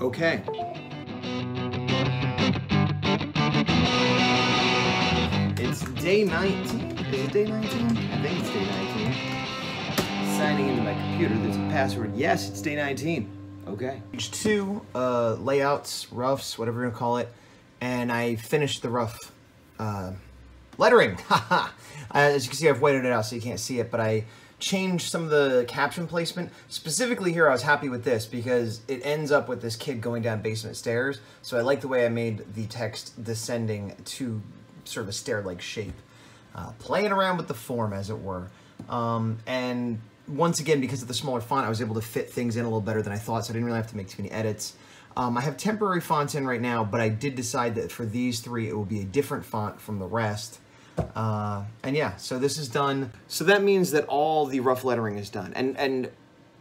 Okay. It's day 19. Is it day 19? I think it's day 19. Signing into my computer, there's a password. Yes, it's day 19. Okay. Page 2, layouts, roughs, whatever you're gonna call it. And I finished the rough lettering. Haha. As you can see, I've whited it out so you can't see it, but I changed some of the caption placement. Specifically here, I was happy with this because it ends up with this kid going down basement stairs. So I like the way I made the text descending to sort of a stair-like shape. Playing around with the form, as it were. And once again, because of the smaller font, I was able to fit things in a little better than I thought, so I didn't really have to make too many edits. I have temporary fonts in right now, but I did decide that for these three, it will be a different font from the rest. And yeah, so this is done. So that means that all the rough lettering is done. And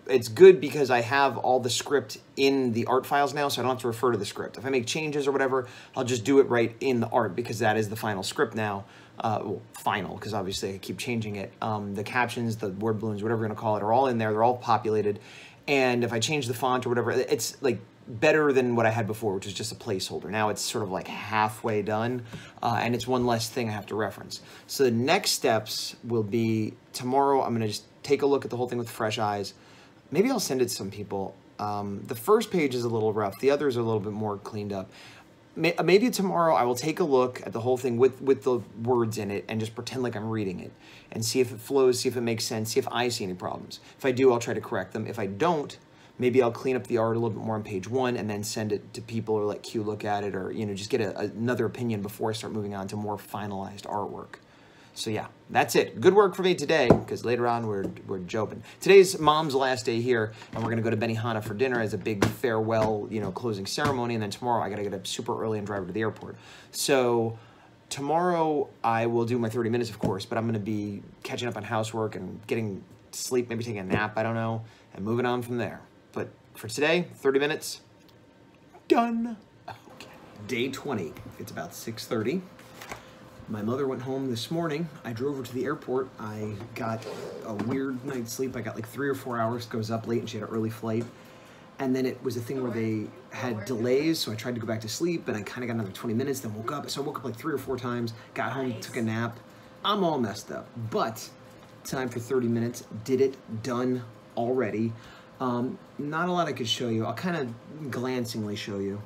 it's good because I have all the script in the art files now, so I don't have to refer to the script. If I make changes or whatever, I'll just do it right in the art because that is the final script now. Well, final, because obviously I keep changing it. The captions, the word balloons, whatever you're gonna call it, are all in there. They're all populated. And if I change the font or whatever, it's like better than what I had before, which was just a placeholder. Now it's sort of like halfway done, and it's one less thing I have to reference. So the next steps will be tomorrow. I'm gonna just take a look at the whole thing with fresh eyes. Maybe I'll send it to some people. The first page is a little rough. The others are a little bit more cleaned up. Maybe tomorrow I will take a look at the whole thing with the words in it and just pretend like I'm reading it and see if it flows, see if it makes sense, see if I see any problems. If I do, I'll try to correct them. If I don't, maybe I'll clean up the art a little bit more on page 1 and then send it to people or let Q look at it or, you know, just get another opinion before I start moving on to more finalized artwork. So yeah, that's it. Good work for me today, because later on we're joking. Today's Mom's last day here, and we're gonna go to Benihana for dinner as a big farewell, you know, closing ceremony, and then tomorrow I gotta get up super early and drive her to the airport. So tomorrow I will do my 30 minutes, of course, but I'm gonna be catching up on housework and getting sleep, maybe taking a nap, I don't know, and moving on from there. But for today, 30 minutes, done. Okay. Day 20, it's about 6:30. My mother went home this morning. I drove her to the airport. I got a weird night's sleep. I got like 3 or 4 hours, goes up late and she had an early flight. And then it was a thing where they had delays, so I tried to go back to sleep and I kind of got another 20 minutes, then woke up. So I woke up like 3 or 4 times, got home, took a nap. I'm all messed up, but time for 30 minutes. Did it, done already. Not a lot I could show you. I'll kind of glancingly show you.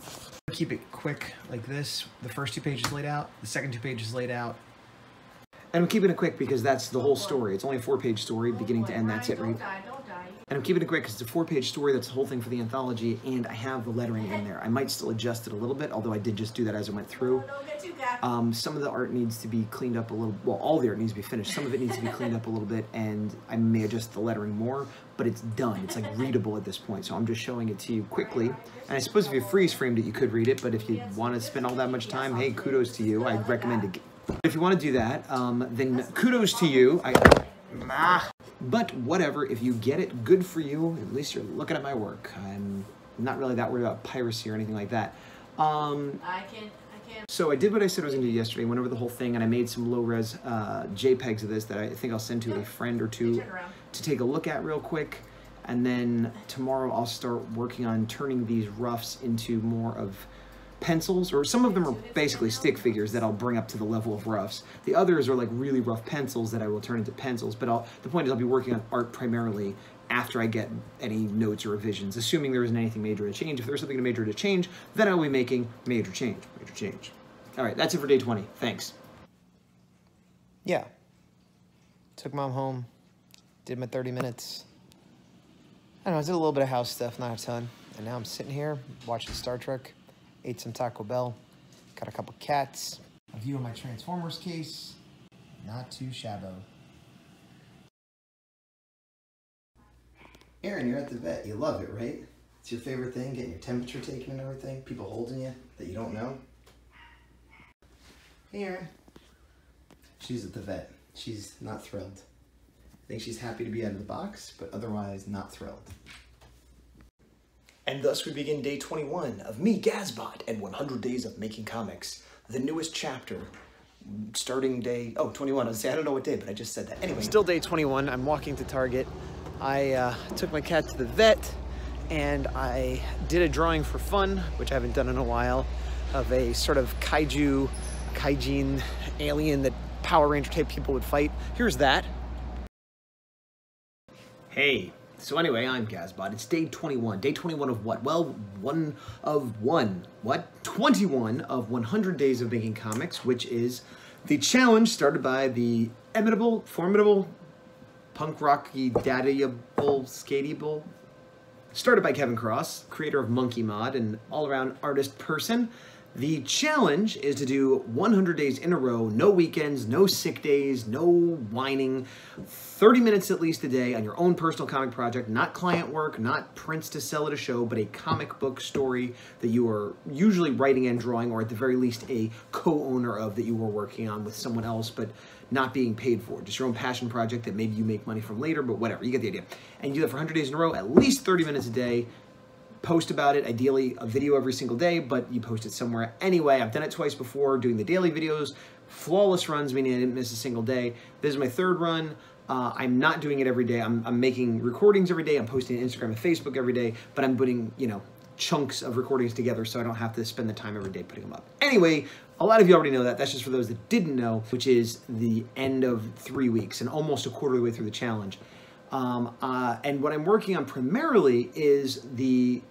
Keep it quick like this. The first 2 pages laid out, the second 2 pages laid out. And I'm keeping it quick because that's the whole story. It's only a 4-page story, beginning to end, that's it, right? And I'm keeping it quick because it's a 4-page story, that's the whole thing for the anthology, and I have the lettering in there. I might still adjust it a little bit, although I did just do that as I went through. Some of the art needs to be cleaned up a little, well, all the art needs to be finished. Some of it needs to be cleaned up a little bit, and I may adjust the lettering more, but it's done. It's like readable at this point, so I'm just showing it to you quickly. And I suppose if you freeze framed it, you could read it, but if you want to spend all that much time, hey, kudos to you. I'd recommend it. If you want to do that, then kudos to you. But whatever, if you get it, good for you. At least you're looking at my work. I'm not really that worried about piracy or anything like that. So I did what I said I was going to do yesterday, went over the whole thing, and I made some low-res JPEGs of this that I think I'll send to a friend or two to take a look at real quick. And then tomorrow I'll start working on turning these roughs into more of pencils, or some of them are basically stick figures that I'll bring up to the level of roughs. The others are like really rough pencils that I will turn into pencils, but the point is I'll be working on art primarily after I get any notes or revisions, assuming there isn't anything major to change. If there's something major to change, then I'll be making major change. All right, that's it for day 20. Thanks. Yeah. Took Mom home, did my 30 minutes. I don't know, I did a little bit of house stuff, not a ton. And now I'm sitting here watching Star Trek. Ate some Taco Bell, got a couple cats. A view of my Transformers case, not too shabbo. Aaron, you're at the vet. You love it, right? It's your favorite thing, getting your temperature taken and everything. People holding you that you don't know. Hey, Aaron. She's at the vet. She's not thrilled. I think she's happy to be out of the box, but otherwise not thrilled. And thus we begin day 21 of me, Gazbot, and 100 Days of Making Comics. The newest chapter, starting day, 21. I don't know what day, but I just said that. Anyway, still day 21. I'm walking to Target. I took my cat to the vet, and I did a drawing for fun, which I haven't done in a while, of a sort of kaiju, kaijin alien that Power Ranger type people would fight. Here's that. Hey, so anyway, I'm Gazbot. It's day 21. Day 21 of what? Well, 21 of 100 days of making comics, which is the challenge started by the imitable, formidable, punk rocky, daddyable, skateable, started by Kevin Cross, creator of Monkey Mod and all-around artist person. The challenge is to do 100 days in a row, no weekends, no sick days, no whining, 30 minutes at least a day on your own personal comic project, not client work, not prints to sell at a show, but a comic book story that you are usually writing and drawing, or at the very least a co-owner of that you were working on with someone else, but not being paid for. Just your own passion project that maybe you make money from later, but whatever, you get the idea. And you do that for 100 days in a row, at least 30 minutes a day. Post about it, ideally a video every single day, but you post it somewhere anyway. I've done it twice before, doing the daily videos, flawless runs, meaning I didn't miss a single day. This is my third run. I'm not doing it every day. I'm making recordings every day. I'm posting on Instagram and Facebook every day, but I'm putting, you know, chunks of recordings together so I don't have to spend the time every day putting them up. Anyway, a lot of you already know that. That's just for those that didn't know, which is the end of 3 weeks and almost a quarter of the way through the challenge. And what I'm working on primarily is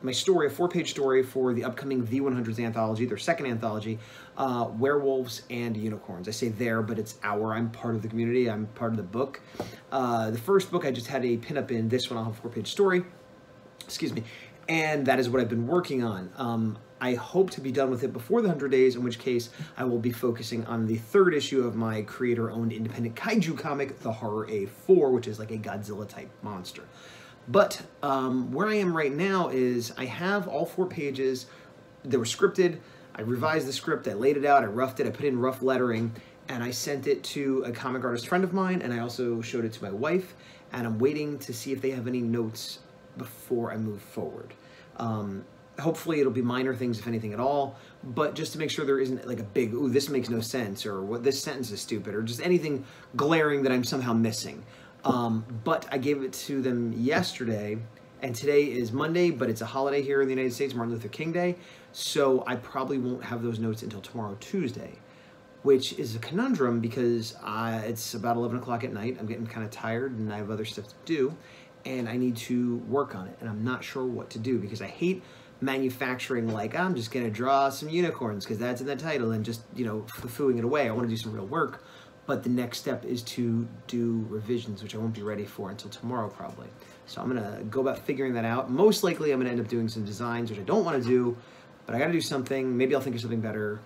my story, a 4-page story for the upcoming V100's anthology, their second anthology, Werewolves and Unicorns. I say there, but it's our. I'm part of the community. I'm part of the book. The first book I just had a pinup in. This one I'll have a 4-page story. Excuse me. And that is what I've been working on. I hope to be done with it before the 100 days, in which case I will be focusing on the third issue of my creator-owned independent kaiju comic, The Horror A4, which is like a Godzilla-type monster. But where I am right now is I have all 4 pages. They were scripted. I revised the script. I laid it out. I roughed it. I put in rough lettering. And I sent it to a comic artist friend of mine, and I also showed it to my wife. And I'm waiting to see if they have any notes before I move forward. Hopefully it'll be minor things, if anything at all, but just to make sure there isn't like a big, ooh, this makes no sense, or what, this sentence is stupid, or just anything glaring that I'm somehow missing. But I gave it to them yesterday, and today is Monday, but it's a holiday here in the United States, Martin Luther King Day, so I probably won't have those notes until tomorrow, Tuesday, which is a conundrum because it's about 11 o'clock at night. I'm getting kind of tired, and I have other stuff to do, and I need to work on it, and I'm not sure what to do because I hate manufacturing like, I'm just going to draw some unicorns because that's in the title and just, you know, foo-fooing it away. I want to do some real work, but the next step is to do revisions, which I won't be ready for until tomorrow probably. So I'm going to go about figuring that out. Most likely I'm going to end up doing some designs, which I don't want to do, but I got to do something. Maybe I'll think of something better.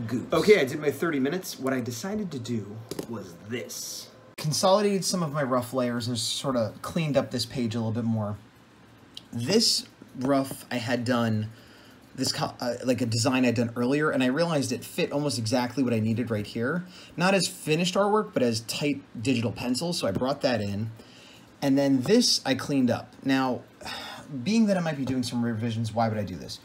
Goose. Okay, I did my 30 minutes. What I decided to do was this. Consolidated some of my rough layers and sort of cleaned up this page a little bit more. This rough I had done, this like a design I'd done earlier, and I realized it fit almost exactly what I needed right here. Not as finished artwork, but as tight digital pencils, so I brought that in. And then this I cleaned up. Now, being that I might be doing some revisions, why would I do this?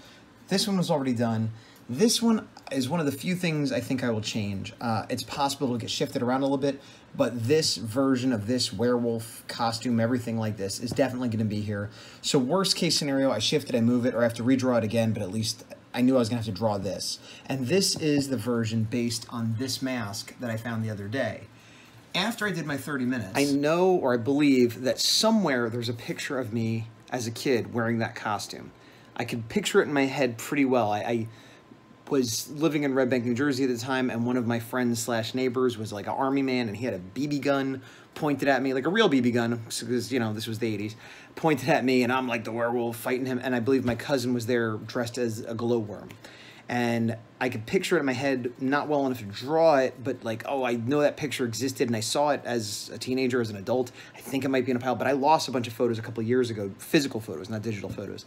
This one was already done. This one is one of the few things I think I will change. It's possible to get shifted around a little bit, but this version of this werewolf costume, everything like this, is definitely going to be here. So worst case scenario, I shift it, I move it, or I have to redraw it again, but at least I knew I was going to have to draw this. And this is the version based on this mask that I found the other day. After I did my 30 minutes, I know, or I believe, that somewhere there's a picture of me as a kid wearing that costume. I could picture it in my head pretty well. I was living in Red Bank, New Jersey at the time, and one of my friends / neighbors was like an army man, and he had a BB gun pointed at me, like a real BB gun, because, you know, this was the 80s, pointed at me, and I'm like the werewolf fighting him, and I believe my cousin was there dressed as a glowworm. And I could picture it in my head, not well enough to draw it, but like, oh, I know that picture existed, and I saw it as a teenager, as an adult. I think it might be in a pile, but I lost a bunch of photos a couple of years ago, physical photos, not digital photos.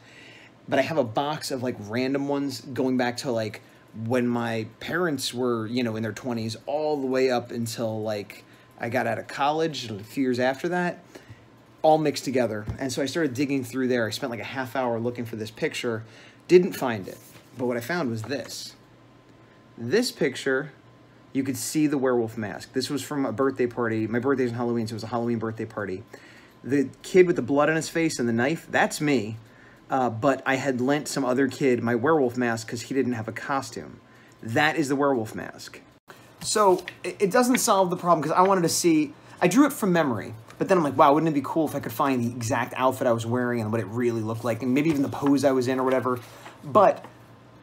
But I have a box of like random ones going back to like when my parents were, you know, in their 20s, all the way up until like I got out of college, a few years after that, all mixed together. And so I started digging through there. I spent like a half hour looking for this picture, didn't find it. But what I found was this. This picture, you could see the werewolf mask. This was from a birthday party. My birthday's on Halloween, so it was a Halloween birthday party. The kid with the blood on his face and the knife, that's me. but I had lent some other kid my werewolf mask because he didn't have a costume. That is the werewolf mask. So it doesn't solve the problem because I wanted to see, I drew it from memory, but then I'm like, wow, wouldn't it be cool if I could find the exact outfit I was wearing and what it really looked like, and maybe even the pose I was in or whatever. But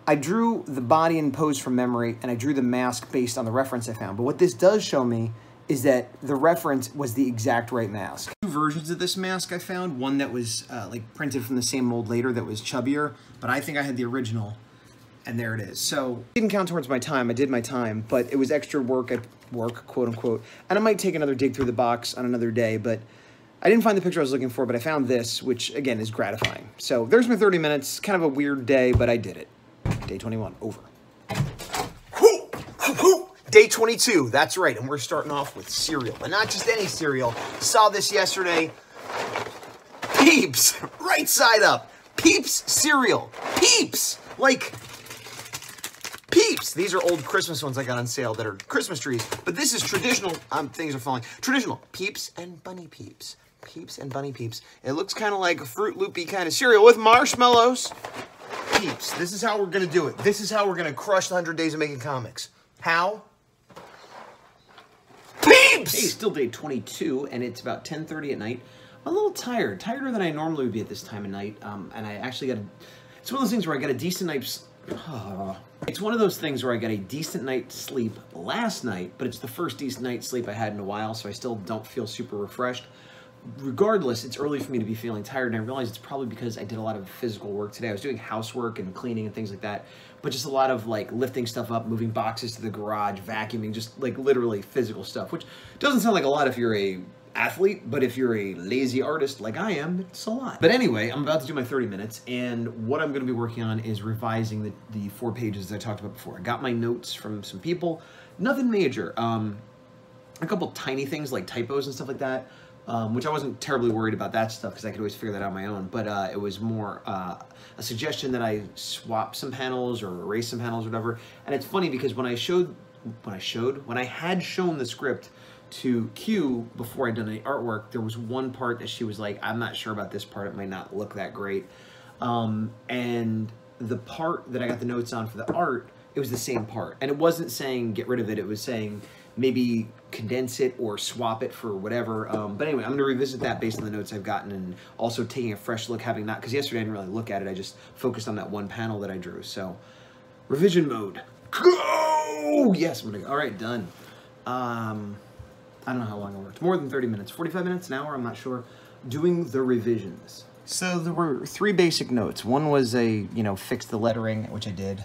I drew the body and pose from memory, and I drew the mask based on the reference I found. But what this does show me is that the reference was the exact right mask. Two versions of this mask I found, one that was like printed from the same mold later that was chubbier, but I think I had the original. And there it is. So it didn't count towards my time. I did my time, but it was extra work at work, quote unquote. And I might take another dig through the box on another day, but I didn't find the picture I was looking for, but I found this, which again is gratifying. So there's my 30 minutes. Kind of a weird day, but I did it. Day 21, over. Day 22, that's right. And we're starting off with cereal, but not just any cereal. Saw this yesterday. Peeps, right side up. Peeps cereal. Peeps, like... Peeps! These are old Christmas ones I got on sale that are Christmas trees, but this is traditional, things are falling. Traditional, Peeps and Bunny Peeps. Peeps and Bunny Peeps. It looks kind of like a Fruit Loopy kind of cereal with marshmallows. Peeps, this is how we're gonna do it. This is how we're gonna crush the 100 days of making comics. How? Peeps! Hey, still day 22, and it's about 10:30 at night. I'm a little tired, tireder than I normally would be at this time of night, and I actually got it's one of those things where I got a decent night's... It's one of those things where I got a decent night's sleep last night, but it's the first decent night's sleep I had in a while, so I still don't feel super refreshed. Regardless, it's early for me to be feeling tired, and I realize it's probably because I did a lot of physical work today. I was doing housework and cleaning and things like that, but just a lot of like lifting stuff up, moving boxes to the garage, vacuuming, just like literally physical stuff, which doesn't sound like a lot if you're a athlete, but if you're a lazy artist like I am, it's a lot. But anyway, I'm about to do my 30 minutes, and what I'm going to be working on is revising the 4 pages I talked about before. I got my notes from some people, nothing major. A couple tiny things like typos and stuff like that, which I wasn't terribly worried about that stuff because I could always figure that out on my own, but it was more a suggestion that I swap some panels or erase some panels or whatever. And it's funny because when I had shown the script to Q before I'd done any artwork, there was one part that she was like, I'm not sure about this part, it might not look that great. And the part that I got the notes on for the art, it was the same part. And it wasn't saying get rid of it, it was saying maybe condense it or swap it for whatever. But anyway, I'm gonna revisit that based on the notes I've gotten, and also taking a fresh look, having not, because yesterday I didn't really look at it, I just focused on that one panel that I drew. So, revision mode, go! Yes, I'm gonna go, all right, done. I don't know how long I worked. More than 30 minutes. 45 minutes, an hour, I'm not sure. Doing the revisions. So there were 3 basic notes. One was fix the lettering, which I did.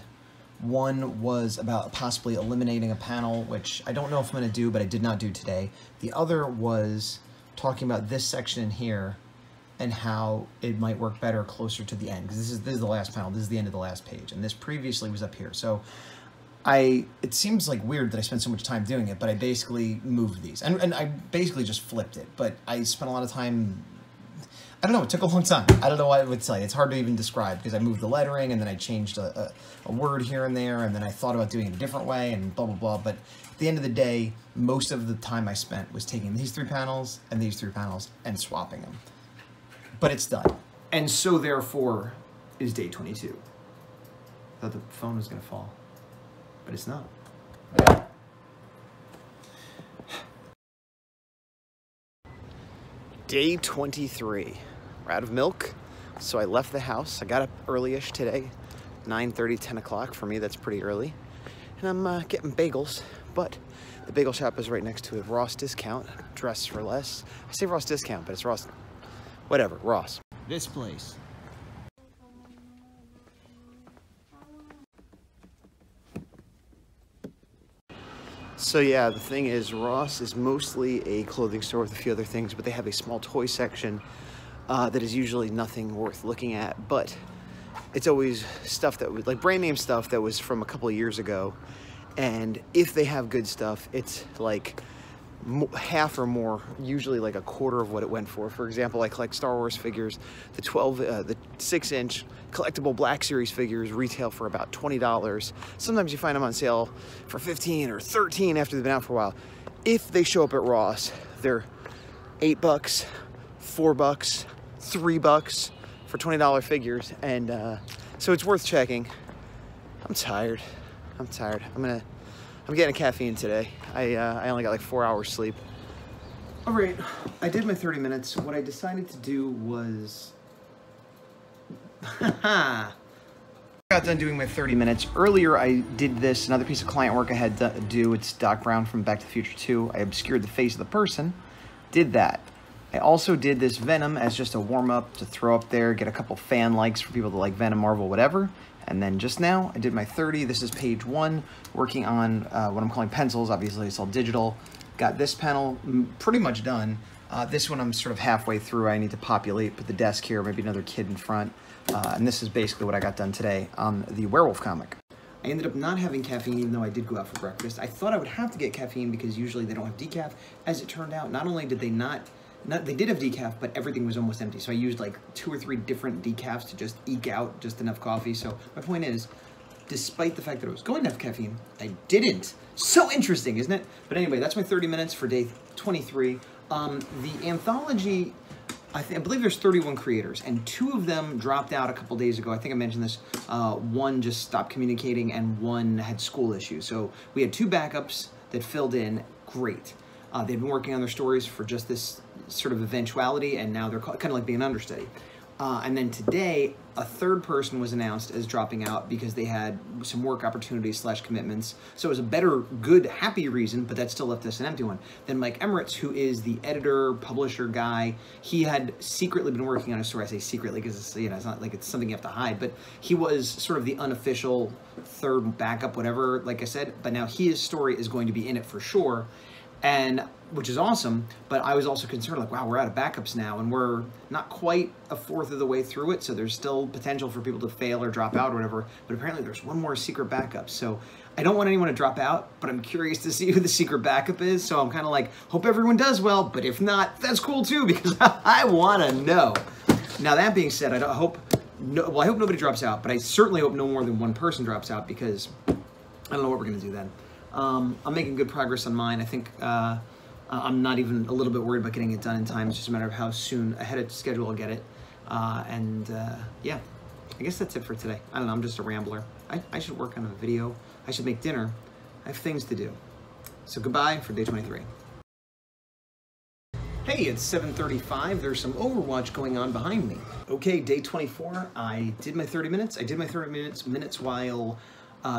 One was about possibly eliminating a panel, which I don't know if I'm going to do, but I did not do today. The other was talking about this section in here and how it might work better closer to the end. Because this is the last panel. This is the end of the last page. And this previously was up here. So it seems like weird that I spent so much time doing it, but I basically moved these. And I basically just flipped it, but I spent a lot of time, I don't know, it took a long time. I don't know what I would tell you. It's hard to even describe because I moved the lettering and then I changed a word here and there, and then I thought about doing it a different way and blah, blah, blah. But at the end of the day, most of the time I spent was taking these 3 panels and these 3 panels and swapping them. But it's done. And so therefore is day 22. I thought the phone was going to fall. But it's not. Day 23. We're out of milk, so I left the house. I got up early-ish today, 9:30, 10 o'clock. For me, that's pretty early. And I'm getting bagels, but the bagel shop is right next to a Ross discount, dress for less. I say Ross discount, but it's Ross, whatever, Ross. This place. So yeah, the thing is, Ross is mostly a clothing store with a few other things, but they have a small toy section that is usually nothing worth looking at, but it's always stuff that was, like brand name stuff that was from a couple of years ago, and if they have good stuff, it's like half or more, usually like a quarter of what it went for. For example, I collect Star Wars figures. The 6-inch collectible Black Series figures retail for about $20. Sometimes you find them on sale for $15 or $13 after they've been out for a while. If they show up at Ross, they're $8, $4, $3, for $20 figures, and so it's worth checking. I'm tired. I'm getting a caffeine today. I only got like 4 hours sleep. All right, I did my 30 minutes. What I decided to do was, got done doing my 30 minutes. Earlier, I did this, another piece of client work I had to do. It's Doc Brown from Back to the Future 2. I obscured the face of the person, did that. I also did this Venom as just a warm-up to throw up there, get a couple fan likes for people that like Venom, Marvel, whatever. And then just now, I did my 30. This is page 1, working on what I'm calling pencils. Obviously, it's all digital. Got this panel pretty much done. This one I'm sort of halfway through. I need to populate, put the desk here, maybe another kid in front. And this is basically what I got done today on the Werewolf comic. I ended up not having caffeine even though I did go out for breakfast. I thought I would have to get caffeine because usually they don't have decaf. As it turned out, not only did they they did have decaf, but everything was almost empty. So I used like 2 or 3 different decafs to just eke out just enough coffee. So my point is, despite the fact that I was going to have caffeine, I didn't. So interesting, isn't it? But anyway, that's my 30 minutes for day 23. The anthology, I believe there's 31 creators, and 2 of them dropped out a couple days ago. I think I mentioned this. One just stopped communicating, and one had school issues. So we had 2 backups that filled in. Great. They've been working on their stories for just this sort of eventuality, and now they're kind of like being an understudy. And then today, a 3rd person was announced as dropping out because they had some work opportunities / commitments. So it was a better, good, happy reason, but that still left us an empty one. Then Mike Emmerich, who is the editor, publisher guy, he had secretly been working on a story. I say secretly because it's, it's not like it's something you have to hide, but he was sort of the unofficial 3rd backup, whatever, like I said. But now his story is going to be in it for sure. And which is awesome, but I was also concerned, like, wow, we're out of backups now, and we're not quite a 4th of the way through it, so there's still potential for people to fail or drop out or whatever, but apparently there's one more secret backup. So I don't want anyone to drop out, but I'm curious to see who the secret backup is, so I'm kind of like, hope everyone does well, but if not, that's cool too, because I want to know. Now, that being said, I hope nobody drops out, but I certainly hope no more than 1 person drops out, because I don't know what we're going to do then. I'm making good progress on mine. I think I'm not even a little bit worried about getting it done in time. It's just a matter of how soon ahead of schedule I'll get it. Yeah, I guess that's it for today. I don't know, I'm just a rambler. I should work on a video. I should make dinner. I have things to do. So goodbye for day 23. Hey, it's 7:35. There's some Overwatch going on behind me. Okay, day 24. I did my 30 minutes. I did my 30 minutes while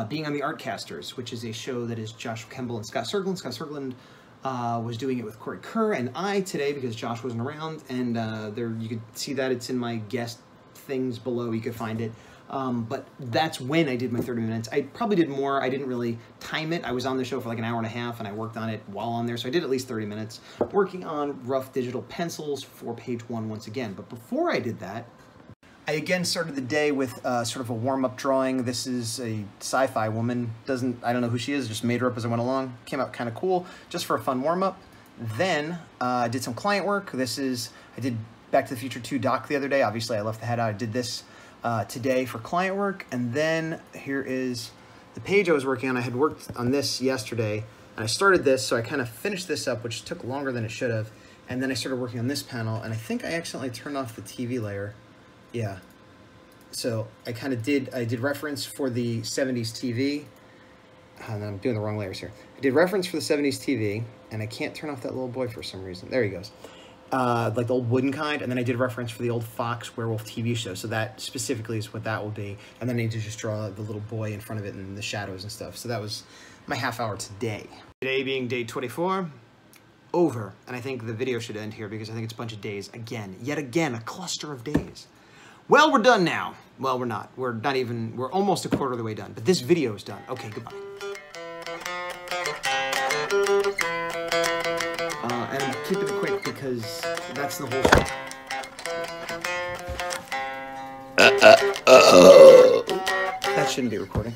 being on the Artcasters, which is a show that is Josh Kemble and Scott Sergland. Scott Sergland was doing it with Corey Kerr and I today because Josh wasn't around, and there you could see that it's in my guest things below. You could find it. But that's when I did my 30 minutes. I probably did more. I didn't really time it. I was on the show for like an hour and a half, and I worked on it while on there, so I did at least 30 minutes working on rough digital pencils for page 1 once again. But before I did that, I again started the day with sort of a warm-up drawing. This is a sci-fi woman. I don't know who she is, just made her up as I went along. Came out kind of cool, just for a fun warm-up. Then I did some client work. I did Back to the Future 2 doc the other day. Obviously, I left the head out. I did this today for client work. And then here is the page I was working on. I had worked on this yesterday, and I started this, so I kind of finished this up, which took longer than it should have. And then I started working on this panel, and I think I accidentally turned off the TV layer. Yeah, so I did reference for the 70s TV, and I'm doing the wrong layers here. I did reference for the 70s TV, and I can't turn off that little boy for some reason. There he goes. Like the old wooden kind, and then I did reference for the old Fox Werewolf TV show, so that specifically is what that will be. And then I need to just draw the little boy in front of it and the shadows and stuff. So that was my half hour today. Today being day 24. Over, and I think the video should end here because I think it's a bunch of days again. Yet again, a cluster of days. Well, we're done now. Well, we're not. We're almost a quarter of the way done, but this video is done. Okay, goodbye. And I'm keeping it quick because that's the whole show. That shouldn't be recording.